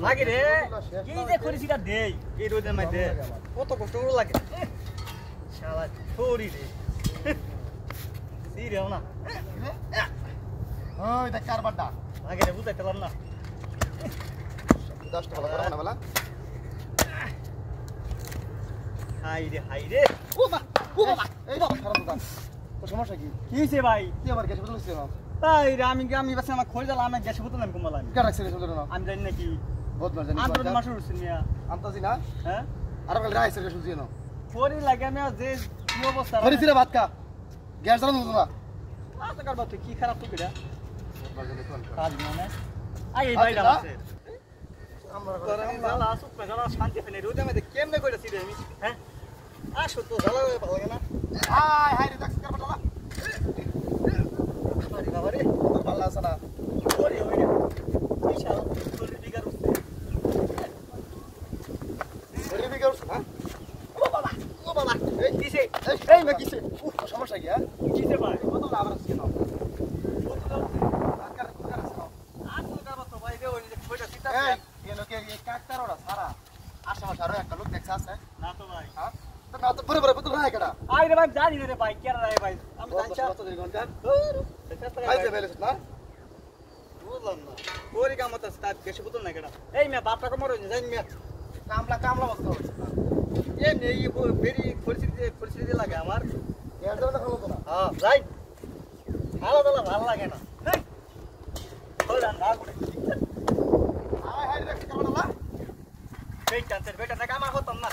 লাগে রে কি যে করিসিটা দেই এই রোদের মধ্যে কত কষ্ট করে লাগে শালা থোড়ি রে সিরেও না ওই দেখ কার বাড্ডা লাগে রে বুঝাইতেলাম না 10 টাকা করে না বলা হাই রে ও বাবা এই খারাপ দোকান তো সমস্যা কি কি হইছে ভাই তুই আমার গ্যাস বোতল ছিল না তাই রে আমি বাসে আমার খোঁজ দিলাম আমি গ্যাস বোতল আমি কমালাম কার রাখছিস বোতল না আমি জানি নাকি বহুত বার জানি আন্তর মাসুর হইছে মিয়া আমতাছি না হ্যাঁ আর কাল রাইছে গ্যাস ছিল না পরি লাগে আমি যে কি অবস্থা করিস রে ভাত খা গ্যাস জ্বালানো হতো না আচ্ছা কারবা তুই কি খারাপ তুই এটা কাজ মানে আই এই ভাইটা আছে আমরা আমি জ্বালা আসুক না জ্বালা শান্তি ফেনে রোদে মধ্যে কেমনে কইতাছি রে আমি হ্যাঁ আসো তো জ্বালা ভালো লাগে না হাই রে দেখ কার বাড্ডা আরে বাবা রে তোর ভালো আছে না ওরে ওরে এই শালা তোর দিগার উঠছে ওরে বিগার না ও বাবা এই কিসে এই না কিসে সমস্যা কি হ্যাঁ কিসে ভাই বোতল আবার ছিল না এই এলোকে এই কাকতারোড়া সারা আশেপাশে আরো একটা লোক দেখছে আছে না তো ভাই হ্যাঁ তো না তো পরে পরে বোতল রায় কেডা আই রে ভাই জানি না রে ভাই কেন রে ভাই আমি জানছি কত দিন ঘন্টা ভাই আইতে বেলেছ না বুঝলাম না ওরে কাম হচ্ছে তার বেশি বুঝল না কেডা এই মে বাপটা কমর হইছে জানি মে কামলা বসতে হবে এমনি এই বেরি পরিস্থিতি লাগে আমার এর জন্য খালো তো না হ্যাঁ রাইট ভালো লাগে না এই ওরা না করে হাই দেখ কেমন হলো বেটা না কাম করতাম না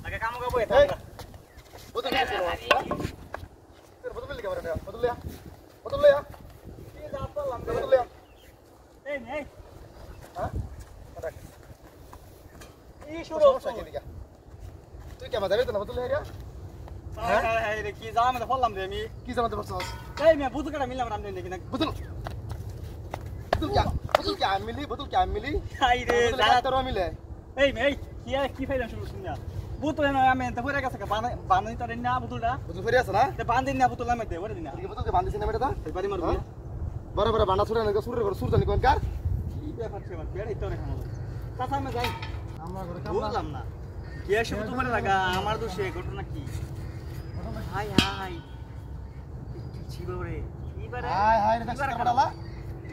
আগে কাম করবো এটা এই বোতল নিয়ে ছিল তোর বোতল লিখে বারে বোতল লিয়া কি যা করলাম বোতল লিয়া এই নেই হ্যাঁ এই শুরু সমস্যা কি দিকা তুই কেমন যাবে তো না বোতল লিয়া হ্যাঁ রে কি যা আমি বললাম রে আমি কি জানাতে পারছস এই মে বুঝু কাটা মিললাম রাম দেখি না বোতল क्या मिली আই রে বোতল তোর মিলে এই মে কি ফাইলাম শুরু শুনিয়া বুতল না আমি তো পরে গেছে বানাই তার না বুতলটা বোতল ফেরি আছে না তে বান্দিন না বুতল আমি দে ওরে দিনা কি বোতল বাঁধিছ না মেটা বাড়ি মারবো বড় বানা ছুরে না সুরে করে সুর জানি কোন কার কি ব্যাপার ছে আমার বেড়াই তো রে খামো চাচা আমি যাই আমরা করে বুঝলাম না গ্যাস বুতল করে লাগা আমার দোষে ঘটনা কি হাই ছিবা রে এবারে হাই রে দেখ কামড়ালা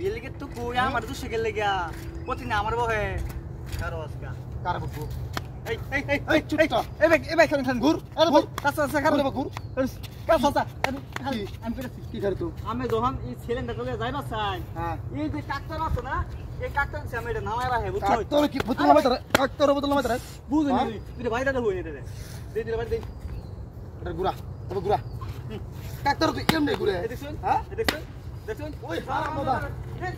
এলগে তো কই আমার দোষে গেল লাগা পতি না আমার বহে কারো আজকা কার বুকু এই চুপটা এই ভাই খান ঘুর আরে ভাই চাচা খান ঘুর চাচা আমি পেরেছি কি করে তুই আমি যখন এই সিলিন্ডার চলে যাইবা চাই হ্যাঁ এই যে কাকতার আছে না এই কাকতার আমি এটা নামাই রাখে বুঝছো তোর কি বোতল নামাই ধরে তোর বোতল নামাই ধরে বুঝলি তুই বাইরে দে হই নে দে দে বাইরে দে এটা গুড়া তবে গুড়া কাকতার তুই এমনি ঘুরে দেখছুন হ্যাঁ দেখছুন ওই হারাম দাদা এই